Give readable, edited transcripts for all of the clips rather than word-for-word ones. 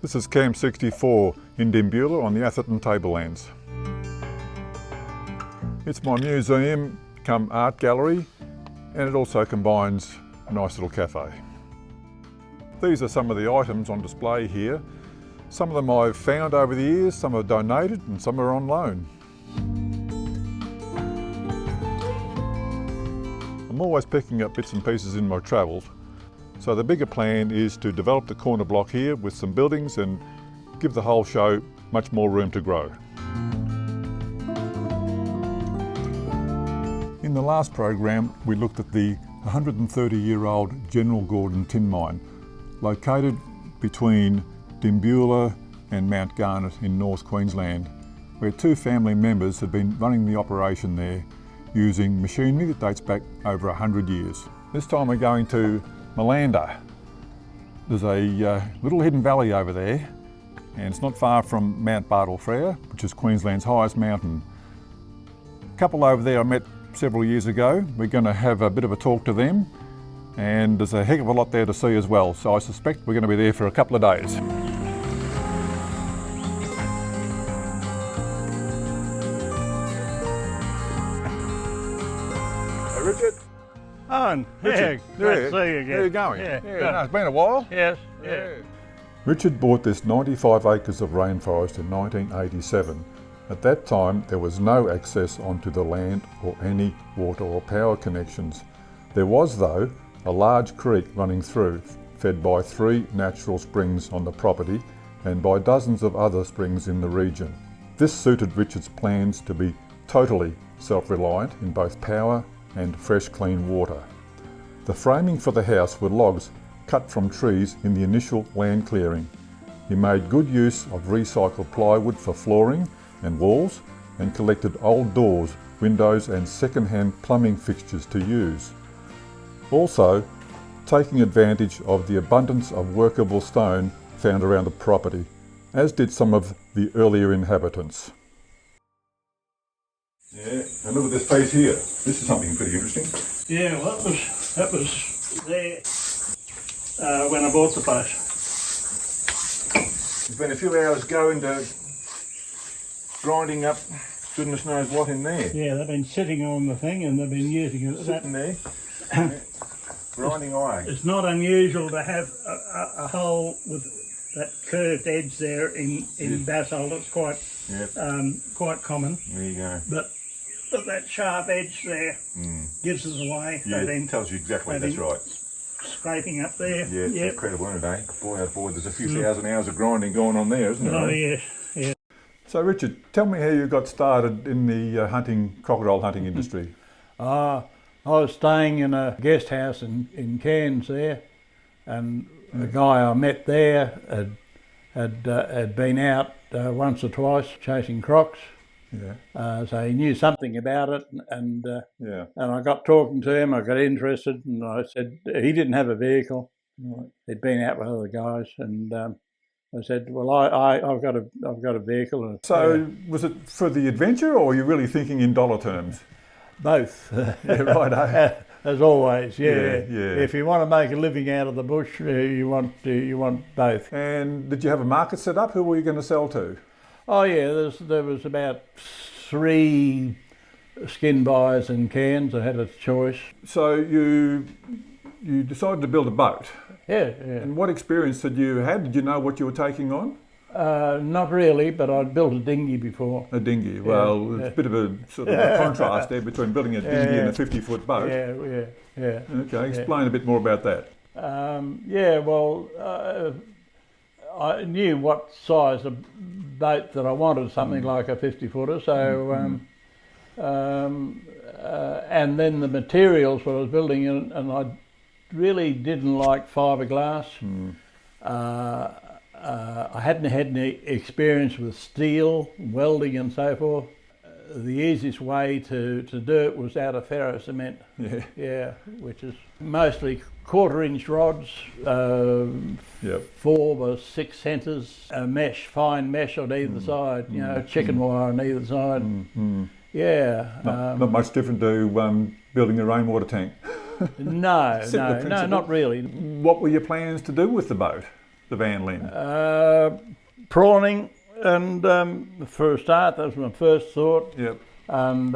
This is Camp 64 in Dimbula on the Atherton tablelands. It's my museum come art gallery, and it also combines a nice little cafe. These are some of the items on display here. Some of them I've found over the years, some are donated and some are on loan. I'm always picking up bits and pieces in my travels. So the bigger plan is to develop the corner block here with some buildings and give the whole show much more room to grow. In the last program, we looked at the 130-year-old General Gordon tin mine, located between Dimbula and Mount Garnet in North Queensland, where two family members had been running the operation there using machinery that dates back over 100 years. This time we're going to Malanda. There's a little hidden valley over there, and it's not far from Mount Bartle Frere, which is Queensland's highest mountain. A couple over there I met several years ago. We're going to have a bit of a talk to them, and there's a heck of a lot there to see as well, so I suspect we're going to be there for a couple of days. Hey Richard. Owen, Richard, yeah, great to see you again. How are you going? Yeah, No, it's been a while. Yes, yeah. Richard bought this 95 acres of rainforest in 1987. At that time, there was no access onto the land or any water or power connections. There was, though, a large creek running through, fed by 3 natural springs on the property and by dozens of other springs in the region. This suited Richard's plans to be totally self-reliant in both power and fresh clean water. The framing for the house were logs cut from trees in the initial land clearing. He made good use of recycled plywood for flooring and walls and collected old doors, windows and second-hand plumbing fixtures to use. Also, taking advantage of the abundance of workable stone found around the property, as did some of the earlier inhabitants. Yeah, and look at this piece here. This is something pretty interesting. Yeah, well, that was there when I bought the place. It's been a few hours going to grinding up goodness knows what in there. Yeah, they've been sitting on the thing and they've been using it. Sitting there, yeah. Grinding away. It's not unusual to have a hole with that curved edge there in basalt. It's quite common. There you go. But that sharp edge there gives us away. Yeah, it tells you exactly, that's right. Scraping up there. Yeah, it's incredible, isn't it, eh? Boy, oh boy, there's a few thousand hours of grinding going on there, isn't there? Oh, eh? yes, yeah. So, Richard, tell me how you got started in the crocodile hunting industry. I was staying in a guest house in Cairns there, and the guy I met there had been out once or twice chasing crocs. Yeah. So he knew something about it, and I got talking to him. I got interested, and I said he didn't have a vehicle. Right. He'd been out with other guys, and I said, "Well, I've got a vehicle." So was it for the adventure, or were you really thinking in dollar terms? Both. Yeah, right. Eh? As always, yeah. Yeah. If you want to make a living out of the bush, you want both. And did you have a market set up? Who were you going to sell to? Oh yeah, there was about 3 skin buyers in Cairns. I had a choice. So you decided to build a boat. Yeah. And what experience had you had? Did you know what you were taking on? Not really, but I'd built a dinghy before. A dinghy. Well, it's a bit of a sort of a contrast there between building a dinghy and a 50-foot boat. Yeah. Okay, explain a bit more about that. I knew what size of boat that I wanted, something like a 50-footer. So, and then the materials what I was building, and I really didn't like fiberglass. I hadn't had any experience with steel, welding and so forth. The easiest way to do it was out of ferro cement. Yeah, which is mostly 1/4-inch rods, 4 by 6 centres, a mesh, fine mesh on either side, chicken wire on either side. Yeah. Not much different to building a rainwater tank. No, not really. What were your plans to do with the boat? the Van Lin? Prawning, and for a start, that was my first thought. Yep. And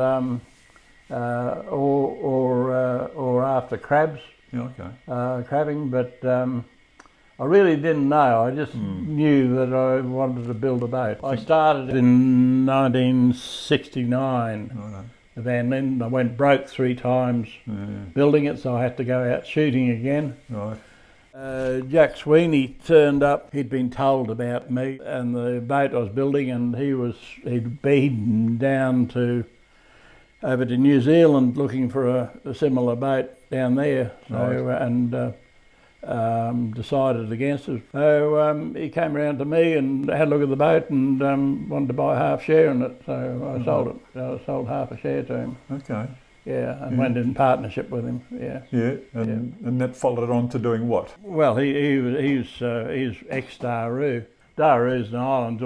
or after crabs. Yeah, okay. Crabbing, but I really didn't know. I just knew that I wanted to build a boat. I started in 1969. Right. The Van Lin. I went broke 3 times building it, so I had to go out shooting again. Right. Jack Sweeney turned up. He'd been told about me and the boat I was building, and he'd been down over to New Zealand looking for a similar boat down there. So Right. Decided against it. So he came around to me and had a look at the boat and wanted to buy half share in it. So I sold it. I sold half a share to him. Okay. Yeah, and went in partnership with him. Yeah. Yeah, and that followed on to doing what? Well, he was ex-Daru. Daru's an island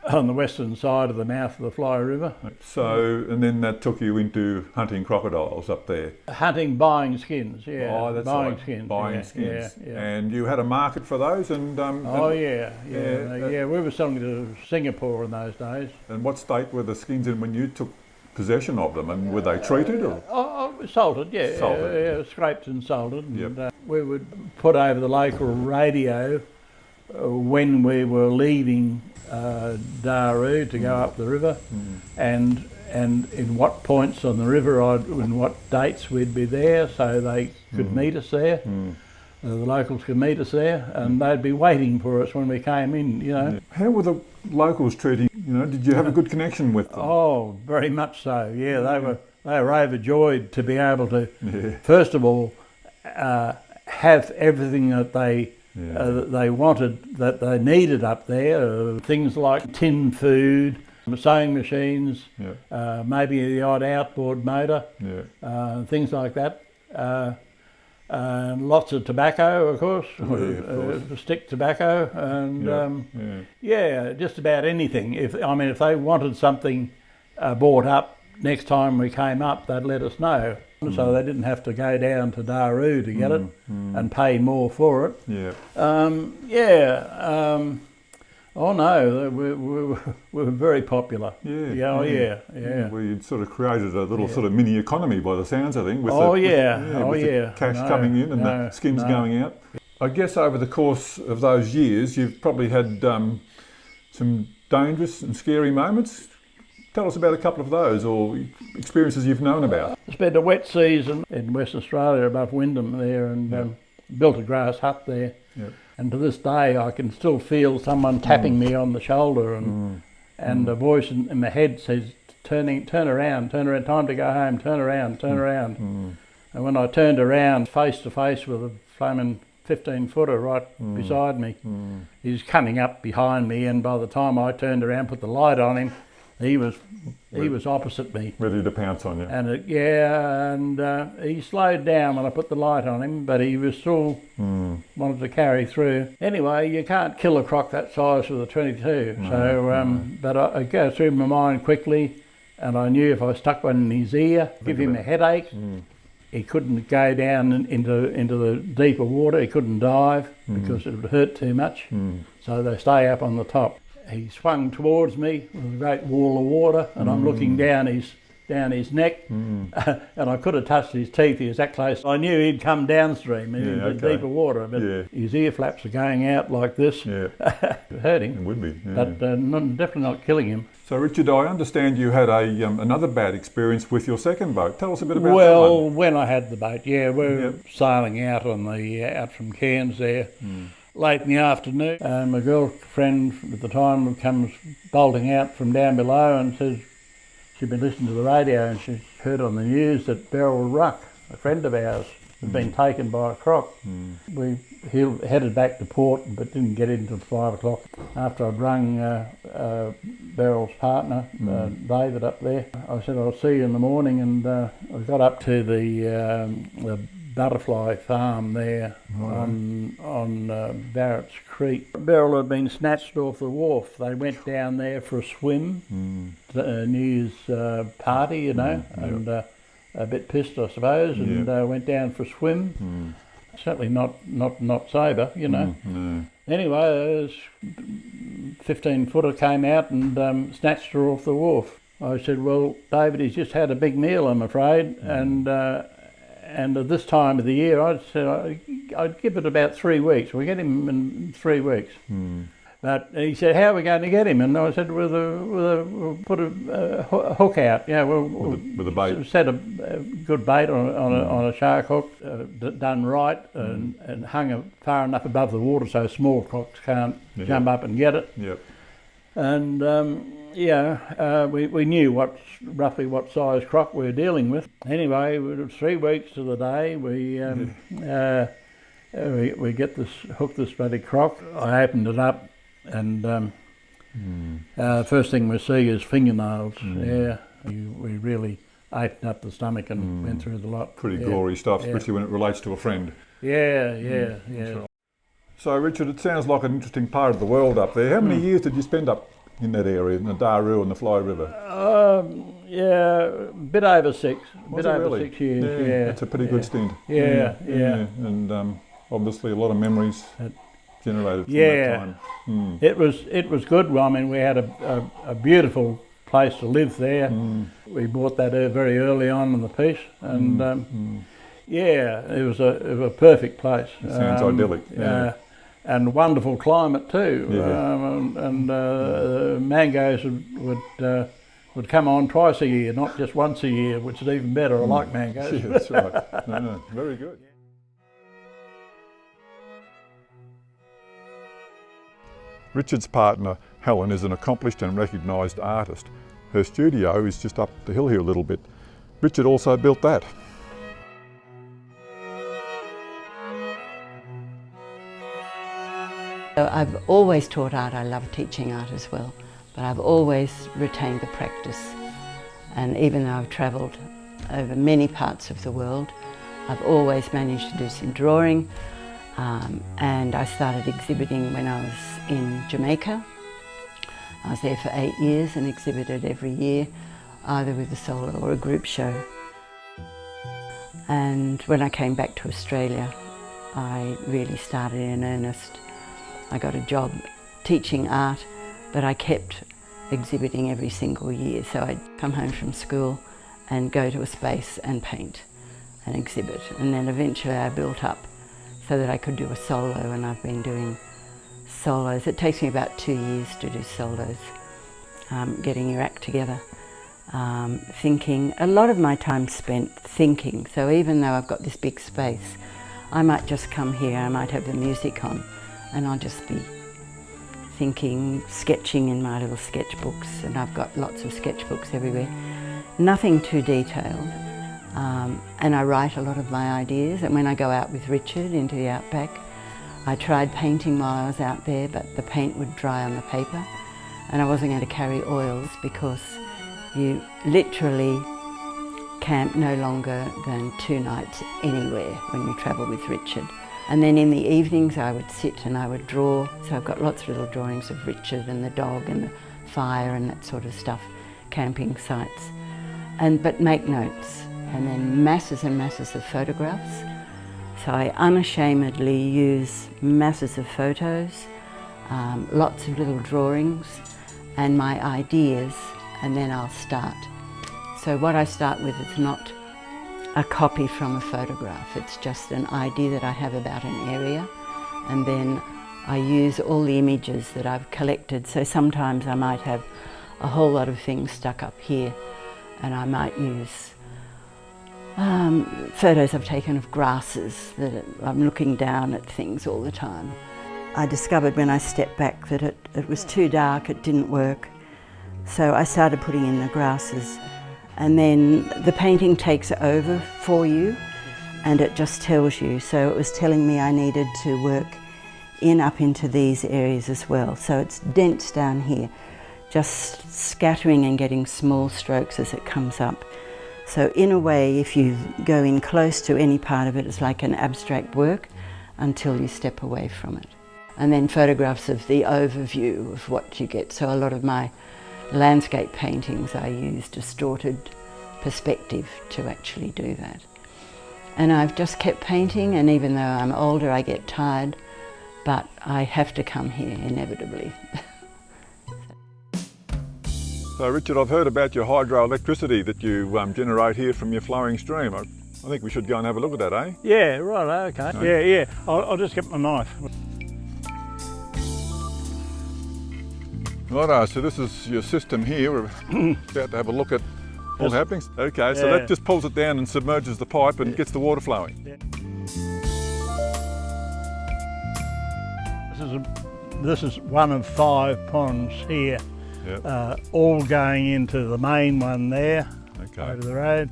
on the western side of the mouth of the Fly River. So, and then that took you into hunting crocodiles up there. Hunting, buying skins, yeah. Oh, that's buying right. skins. Buying yeah, skins. Yeah, yeah. And you had a market for those, and Yeah. We were selling to Singapore in those days. And what state were the skins in when you took possession of them, and were they treated or? Salted, yeah. Salted. Yeah, scraped and salted. Yep. And, we would put over the local radio when we were leaving Daru to go up the river, and in what points on the river, in what dates we'd be there, so they could meet us there. The locals could meet us there, and they'd be waiting for us when we came in. You know. How were the locals treating? Did you have a good connection with them? Oh, very much so. Yeah, they were overjoyed to be able to, Yeah. first of all, have everything that they wanted, that they needed up there. Things like tin food, sewing machines, maybe the odd outboard motor, things like that. Lots of tobacco, of course, stick tobacco, and just about anything. If they wanted something bought up next time we came up, they'd let us know, so they didn't have to go down to Daru to get it and pay more for it. Oh no, we were very popular. Well, you sort of created a little sort of mini economy by the sounds, I think. With the cash coming in and the skins going out. I guess over the course of those years, you've probably had some dangerous and scary moments. Tell us about a couple of those, or experiences you've known about. I spent a wet season in Western Australia above Wyndham there, and built a grass hut there. And to this day, I can still feel someone tapping me on the shoulder, and a voice in my head says, turn around, time to go home, turn around. And when I turned around, face to face with a flaming 15-footer right beside me, he was coming up behind me, and by the time I turned around, put the light on him, he was opposite me. Ready to pounce on you. And he slowed down when I put the light on him, but he was still wanted to carry through. Anyway, you can't kill a croc that size with a 22. But I go through my mind quickly, and I knew if I stuck one in his ear, give him a headache. He couldn't go down into the deeper water. He couldn't dive because it would hurt too much. So they stay up on the top. He swung towards me with a great wall of water, and I'm looking down his neck, and I could have touched his teeth. He was that close. I knew he'd come downstream into deeper water, but his ear flaps are going out like this. It hurt him. It would be, but definitely not killing him. So, Richard, I understand you had another bad experience with your second boat. Tell us a bit about that Well, one. when I had the boat, we were sailing out out from Cairns there. Late in the afternoon, and my girlfriend at the time comes bolting out from down below and says she'd been listening to the radio and she heard on the news that Beryl Ruck, a friend of ours, had been taken by a croc. We headed back to port but didn't get in until 5 o'clock. After I'd rung Beryl's partner, David, up there, I said I'll see you in the morning, and I got up to the butterfly farm there on Barrett's Creek. Beryl had been snatched off the wharf. They went down there for a swim, New Year's party, and a bit pissed, I suppose, and went down for a swim. Certainly not sober, you know. No. Anyway, this 15-footer came out and snatched her off the wharf. I said, well, David, he's just had a big meal, I'm afraid, and at this time of the year, I'd give it about 3 weeks. We'll get him in 3 weeks. But he said, how are we going to get him? And I said, we'll put a hook out. Yeah, with a bait. Set a good bait on a shark hook, done right, and hung far enough above the water so small crocs can't jump up and get it. Yep. And we knew roughly what size croc we were dealing with. Anyway, 3 weeks to the day, we get hook this bloody croc. I opened it up, and first thing we see is fingernails. Yeah, we really opened up the stomach and went through the lot. Pretty gory stuff, especially when it relates to a friend. Yeah. Right. So, Richard, it sounds like an interesting part of the world up there. How many years did you spend up in that area, in the Daru and the Fly River? A bit over 6. Was it really? 6 years. Yeah, that's a pretty good stint. Yeah. And obviously a lot of memories generated from that time. It was good. Well, I mean, we had a beautiful place to live there. We bought that very early on in the piece, and it was a perfect place. It sounds idyllic. Yeah. And wonderful climate too. Yeah. And mangoes would come on twice a year, not just once a year, which is even better. I like mangoes. Yeah, that's right. No, very good. Richard's partner, Helen, is an accomplished and recognised artist. Her studio is just up the hill here a little bit. Richard also built that. So I've always taught art. I love teaching art as well, but I've always retained the practice. And even though I've travelled over many parts of the world, I've always managed to do some drawing. And I started exhibiting when I was in Jamaica. I was there for 8 years and exhibited every year, either with a solo or a group show. And when I came back to Australia, I really started in earnest. I got a job teaching art, but I kept exhibiting every single year. So I'd come home from school and go to a space and paint and exhibit. And then eventually I built up so that I could do a solo, and I've been doing solos. It takes me about 2 years to do solos, getting your act together. Thinking, a lot of my time spent thinking. So even though I've got this big space, I might just come here, I might have the music on, and I'll just be thinking, sketching in my little sketchbooks, and I've got lots of sketchbooks everywhere. Nothing too detailed, and I write a lot of my ideas, and when I go out with Richard into the outback, I tried painting while I was out there, but the paint would dry on the paper, and I wasn't going to carry oils because you literally camp no longer than 2 nights anywhere when you travel with Richard. And then in the evenings I would sit and I would draw. So I've got lots of little drawings of Richard and the dog and the fire and that sort of stuff, camping sites. But make notes, and then masses and masses of photographs. So I unashamedly use masses of photos, lots of little drawings and my ideas, and then I'll start. So what I start with is not a copy from a photograph, it's just an idea that I have about an area, and then I use all the images that I've collected. So sometimes I might have a whole lot of things stuck up here, and I might use photos I've taken of grasses, that I'm looking down at things all the time. I discovered when I stepped back that it was too dark, it didn't work. So I started putting in the grasses, and then the painting takes over for you and it just tells you. So it was telling me I needed to work up into these areas as well. So it's dense down here, just scattering and getting small strokes as it comes up. So in a way, if you go in close to any part of it, it's like an abstract work until you step away from it. And then photographs of the overview of what you get. So a lot of my landscape paintings, I use distorted perspective to actually do that. And I've just kept painting, and even though I'm older I get tired, but I have to come here inevitably. So Richard, I've heard about your hydroelectricity that you generate here from your flowing stream. I think we should go and have a look at that, eh? Yeah, right, okay. Yeah. I'll just get my knife. Righto, so this is your system here. We're about to have a look at what's happening. Okay, so Yeah. that just pulls it down and submerges the pipe and gets the water flowing. Yeah. This is one of 5 ponds here, Yep. all going into the main one there, Okay. over the road,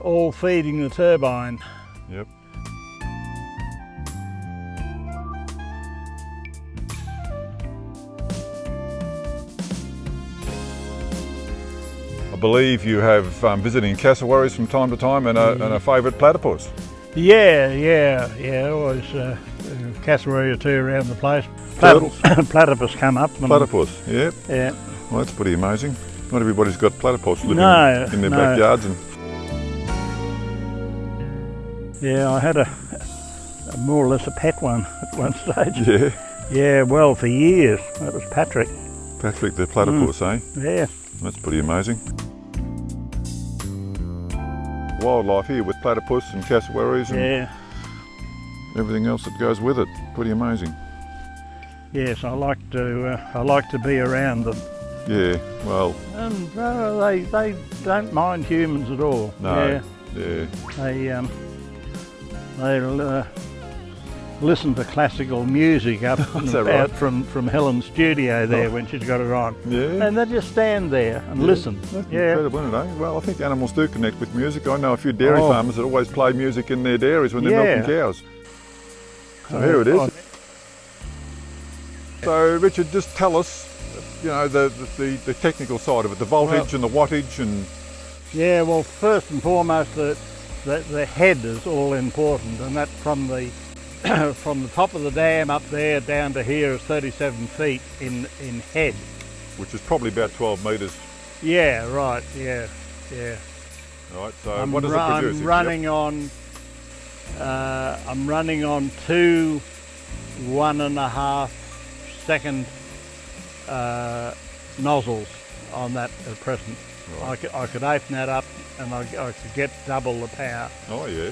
all feeding the turbine. Yep. I believe you have visiting cassowaries from time to time and a favourite platypus. Yeah, always a cassowary or two around the place. Turtles? Platypus come up. And, Platypus, yep. Yeah. Well, that's pretty amazing. Not everybody's got platypus living No, in their no. backyards. And Yeah, I had a more or less a pet one at one stage. yeah, Yeah, well, for years. That was Patrick. Patrick the platypus, eh? Yeah. That's pretty amazing. Wildlife here with platypus and cassowaries and Yeah. everything else that goes with it. Pretty amazing. Yes, I like to be around them. Yeah, well, And they don't mind humans at all. no, Yeah. yeah. They'll listen to classical music up and Is that about right? from Helen's studio there when she's got it on. Yeah. And they just stand there and listen. That's Yeah. incredible, isn't it, eh? Well, I think animals do connect with music. I know a few dairy Oh. farmers that always play music in their dairies when they're Yeah. milking cows. So here it is. So Richard, just tell us, you know, the technical side of it, the voltage and the wattage and... Yeah, well, first and foremost, the head is all important, and that from the from the top of the dam up there down to here is 37 feet in head. Which is probably about 12 metres. Yeah, right. Yeah. Right, so what does it produce? I'm running on. I'm running on 2 1.5 second nozzles on that at present. Right. I could open that up and I could get double the power. Oh yeah.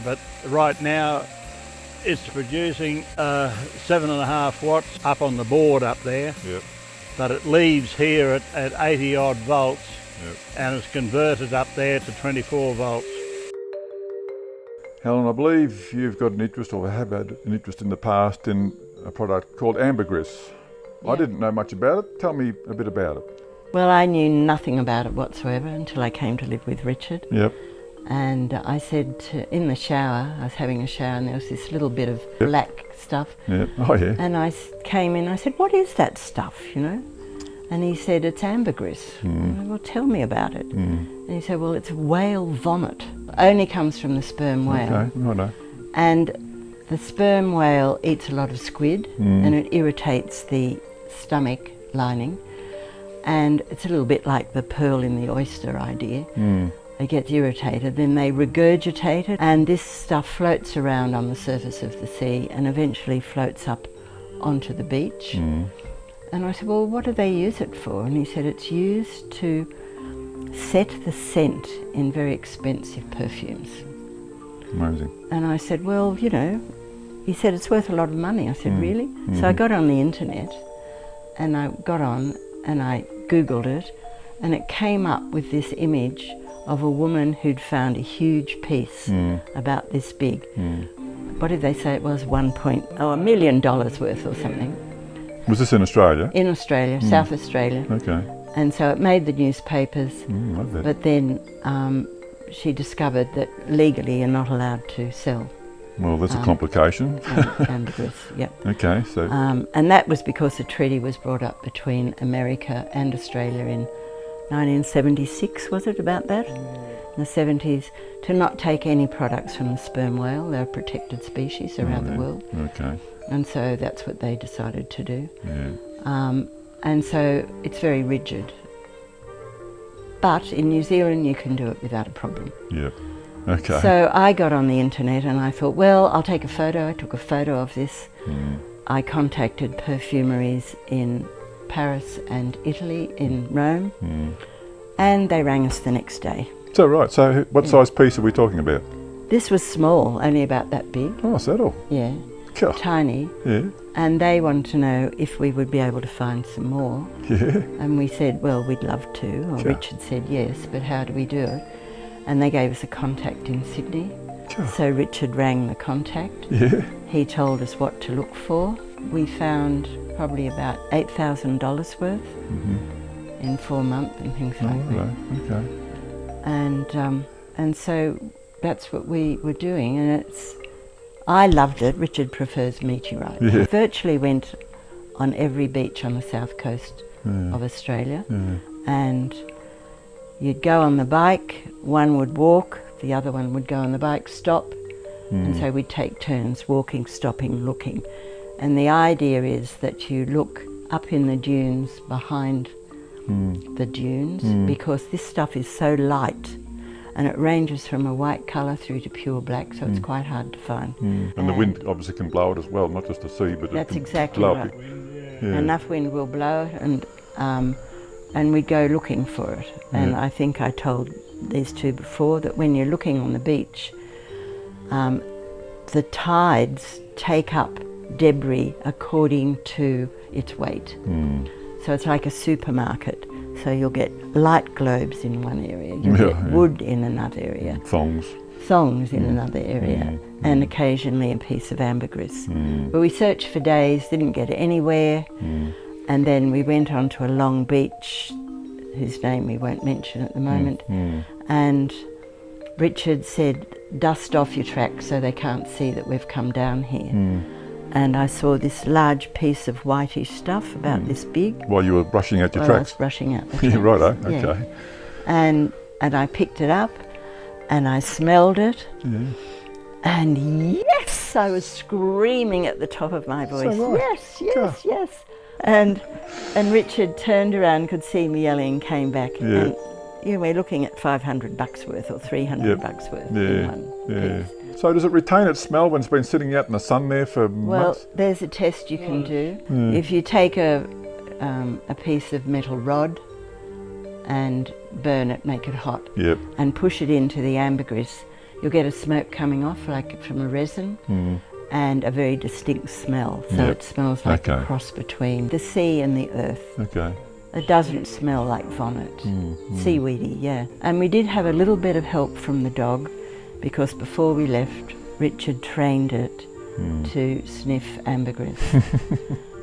But right now it's producing 7.5 watts up on the board up there, Yep. but it leaves here at 80 odd volts. Yep. And it's converted up there to 24 volts. Helen, I believe you've got an interest, or have had an interest in the past, in a product called ambergris. I didn't know much about it. Tell me a bit about it. Well, I knew nothing about it whatsoever until I came to live with Richard. Yep. And I said in the shower, I was having a shower and there was this little bit of black stuff. Yeah. Oh yeah. And I came in, I said, what is that stuff, you know? And he said, it's ambergris. And I said, well, tell me about it. And he said, well, it's whale vomit. Only comes from the sperm whale. Okay. Righto. And the sperm whale eats a lot of squid and it irritates the stomach lining. And it's a little bit like the pearl in the oyster idea. It gets irritated, then they regurgitate it, and this stuff floats around on the surface of the sea and eventually floats up onto the beach. And I said, well, what do they use it for? And he said, it's used to set the scent in very expensive perfumes. Amazing. And I said, well, you know, he said, it's worth a lot of money. I said, really? So I got on the internet and I got on and I Googled it, and it came up with this image of a woman who'd found a huge piece about this big. What did they say it was? $1 million worth or something. Was this in Australia? In Australia, South Australia. Okay. And so it made the newspapers, Love that. but then she discovered that legally you're not allowed to sell Well, that's a complication. ambergris. Yep. Okay, so And that was because a treaty was brought up between America and Australia in 1976, was it, about that? In the 70s, to not take any products from the sperm whale. They're a protected species around the world. okay, And so that's what they decided to do. yeah, And so it's very rigid. But in New Zealand you can do it without a problem. yep. Okay. So I got on the internet and I thought, well, I'll take a photo. I took a photo of this. I contacted perfumeries in Paris and Italy, in Rome, and they rang us the next day. So right, so what size piece are we talking about? This was small, only about that big. Oh, is that all? Yeah, God. tiny. Yeah. And they wanted to know if we would be able to find some more. Yeah. And we said, well, we'd love to. Or Sure. Richard said yes, but how do we do it? And they gave us a contact in Sydney. Sure. So Richard rang the contact. Yeah. He told us what to look for. We found probably about $8,000 worth in 4 months and things like that. Right. Okay. And so that's what we were doing, and I loved it. Richard prefers meteorite. Yeah. We virtually went on every beach on the south coast of Australia, and you'd go on the bike, one would walk, the other one would go on the bike, stop, and so we'd take turns walking, stopping, looking. And the idea is that you look up in the dunes behind the dunes, because this stuff is so light and it ranges from a white colour through to pure black, so it's quite hard to find. And the wind obviously can blow it as well, not just the sea, but That's it can exactly blow right. it. Yeah. Enough wind will blow it, and we go looking for it. And I think I told these two before that when you're looking on the beach, the tides take up debris according to its weight. So it's like a supermarket. So you'll get light globes in one area, you'll get wood in another area, thongs in another area, and occasionally a piece of ambergris. But we searched for days, didn't get anywhere, and then we went on to a long beach, whose name we won't mention at the moment, and Richard said, dust off your tracks so they can't see that we've come down here. And I saw this large piece of whitish stuff about this big. While you were brushing out your While I tracks? was brushing out the tracks. Yeah, righto, Yeah. okay. And I picked it up and I smelled it. Yeah. And yes, I was screaming at the top of my voice. So right. Yes, yes, yes. And Richard turned around, could see me yelling, came back. Yeah. And we're looking at $500 worth or $300 worth in one piece. So does it retain its smell when it's been sitting out in the sun there for Well, months? there's a test you can do. If you take a piece of metal rod and burn it, make it hot, and push it into the ambergris, you'll get a smoke coming off like from a resin and a very distinct smell. So it smells like a cross between the sea and the earth. Okay. It doesn't smell like vomit. Seaweedy, yeah. And we did have a little bit of help from the dog, because before we left, Richard trained it to sniff ambergris.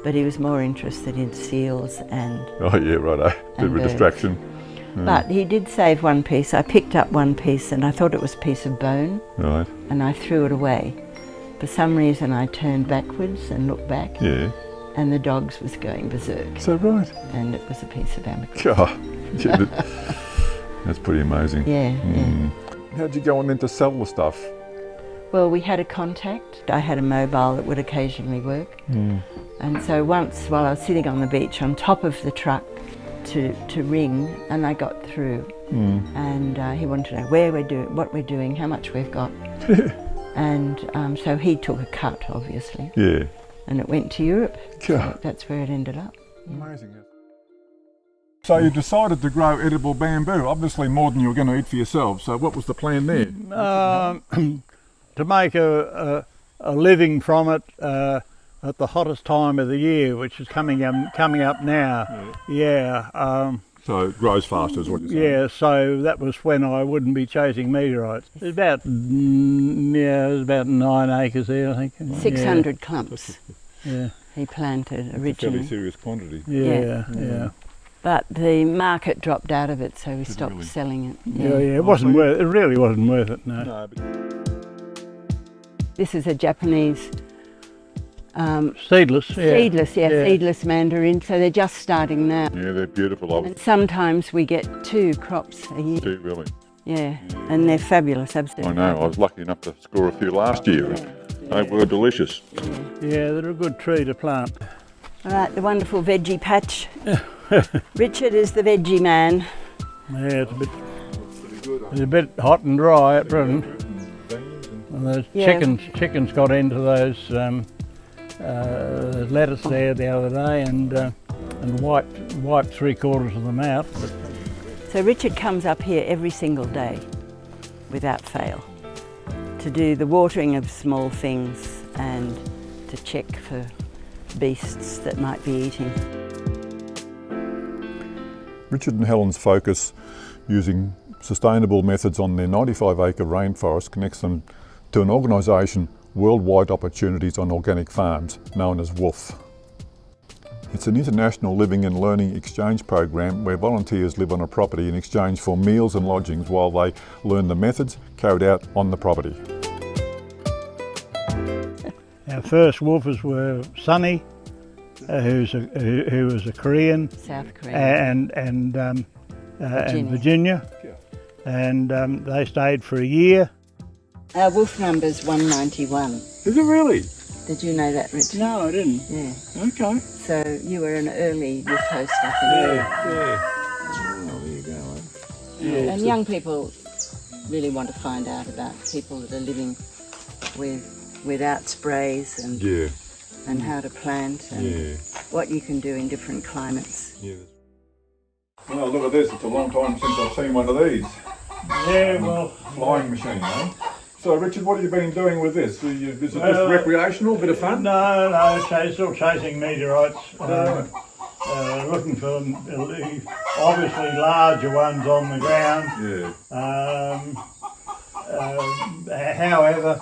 But he was more interested in seals and... Oh yeah, righto. Bit of a distraction. But he did save one piece. I picked up one piece and I thought it was a piece of bone. Right. And I threw it away. For some reason I turned backwards and looked back. Yeah. And the dogs was going berserk. So right. And it was a piece of ambergris. Yeah, that's pretty amazing. Yeah, yeah. How'd you go on then to sell the stuff? Well, we had a contact. I had a mobile that would occasionally work. And so once, while I was sitting on the beach on top of the truck to ring, and I got through. And he wanted to know where we're doing, what we're doing, how much we've got. And so he took a cut, obviously. Yeah. And it went to Europe. Yeah. So that's where it ended up. Amazing. So you decided to grow edible bamboo, obviously more than you were going to eat for yourself. So what was the plan there? To make a living from it at the hottest time of the year, which is coming up now. So it grows faster is what you're saying? Yeah, so that was when I wouldn't be chasing meteorites. There's about 9 acres there, I think. 600 clumps. Yeah. He planted It's originally. a fairly serious quantity. Yeah. But the market dropped out of it, so we Did it stopped really? selling it. Yeah, it wasn't worth it. It really wasn't worth it, no. No, This is a Japanese Seedless, seedless mandarin, so they're just starting now. yeah, they're beautiful. And sometimes we get 2 crops a year. Too, really. Yeah, and they're fabulous, absolutely. I know, I was lucky enough to score a few last year. They were delicious. Yeah, they're a good tree to plant. All right, the wonderful veggie patch. Richard is the veggie man. Yeah, it's a bit... Pretty good, It's a bit hot and dry at present. And those chickens got into those lettuce there the other day and wiped 3/4 of them out. So Richard comes up here every single day, without fail, to do the watering of small things and to check for beasts that might be eating. Richard and Helen's focus using sustainable methods on their 95-acre rainforest connects them to an organisation, Worldwide Opportunities on Organic Farms, known as WOOF. It's an international living and learning exchange program where volunteers live on a property in exchange for meals and lodgings while they learn the methods carried out on the property. Our first woofers were Sonny, who was a Korean, South Korean, and Virginia, and they stayed for a year. Our wolf number's 191. Is it really? Did you know that, Richard? No, I didn't. Yeah. Okay. So you were an early wolf host, I think. Yeah. Oh, there you go. Yeah. And young people really want to find out about people that are living without sprays and and how to plant and what you can do in different climates. Yeah. Well, look at this. It's a long time since I've seen one of these. Yeah, well, Flying machine, eh? So, Richard, what have you been doing with this? Is it just recreational, bit of fun? No, still chasing meteorites. Looking for them, obviously larger ones on the ground. Yeah. However,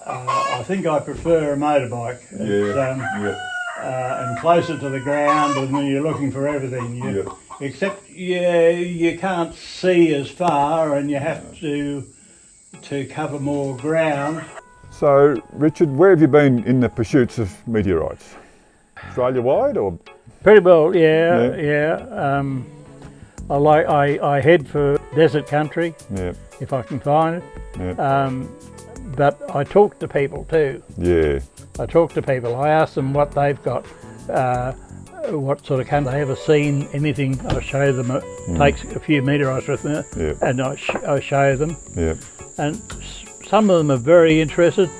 I think I prefer a motorbike. And closer to the ground, and then you're looking for everything. Except you can't see as far, and you have to cover more ground. So, Richard, where have you been in the pursuits of meteorites? Australia-wide, or? Pretty well, yeah. I head for desert country if I can find it. But I talk to people too. Yeah. I talk to people. I ask them what they've got, what sort of country they ever seen anything. I show them. It takes a few meteorites with me, and I show them. Yeah. And some of them are very interested.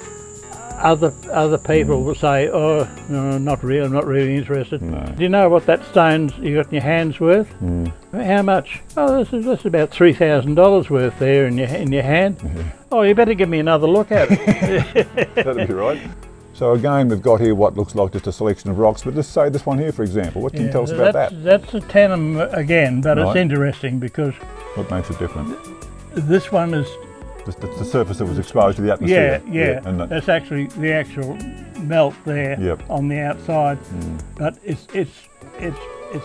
Other people will say, "Oh, no, not really. I'm not really interested." No. Do you know what that stone's you got in your hand's worth? How much? Oh, this is about $3,000 worth there in your hand. Oh, you better give me another look at it. That'd be right. So again, we've got here what looks like just a selection of rocks, but let's say this one here, for example. What can you tell us about that? That's a tenem again, but it's interesting because... What makes it different? This one is... The surface that was exposed to the atmosphere. Yeah. And that's actually the actual melt there on the outside. But it's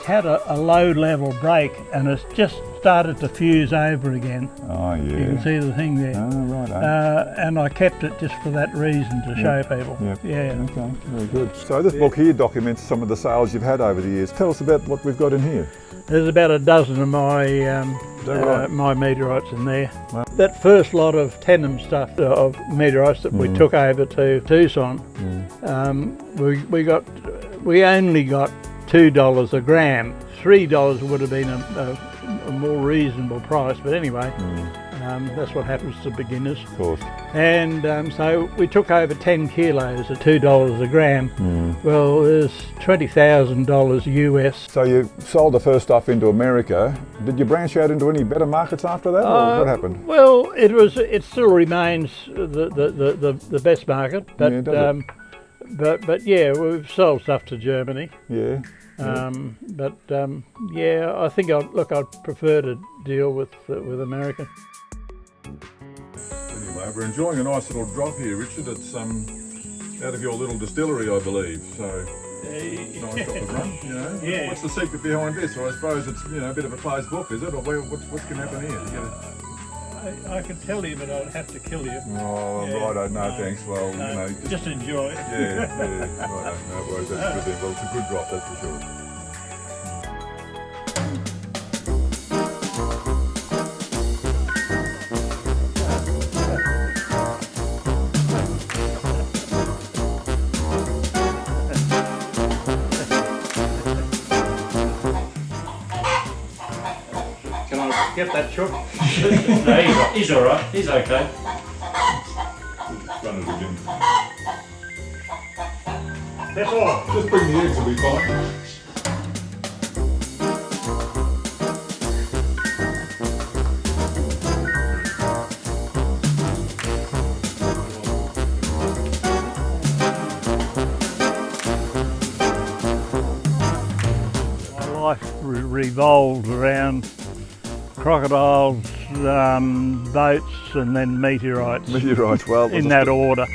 had a low level break, and it's just started to fuse over again. Oh yeah. You can see the thing there. Oh right. And I kept it just for that reason, to show people. Yeah. Okay. Very good. So this book here documents some of the sales you've had over the years. Tell us about what we've got in here. There's about a dozen of my my meteorites in there. Wow. That first lot of tenem stuff of meteorites that we took over to Tucson, we only got $2 a gram. $3 would have been a more reasonable price, but anyway, that's what happens to beginners. Of course. And so we took over 10 kilos at $2 a gram. Well, there's $20,000 US. So you sold the first stuff into America. Did you branch out into any better markets after that, or what happened? Well, it still remains the best market, but but yeah, we've sold stuff to Germany. Yeah. I think I'd prefer to deal with America. Anyway, we're enjoying a nice little drop here, Richard. It's out of your little distillery, I believe. So nice drop of rum, you know. Yeah. What's the secret behind this? Or I suppose it's a bit of a closed book, is it? Or what's going to happen here? I could tell you, but I'd have to kill you. Oh, righto, no thanks. Well, just enjoy it. Yeah, righto, no worries, that's good then. Well, it's a good drop, that's for sure. Get that shook. No, he's all right. He's okay. Run it again. That's all. Just bring the eggs, will be fine. My life revolved around crocodiles, boats and then meteorites, Meteorites, well, in that order.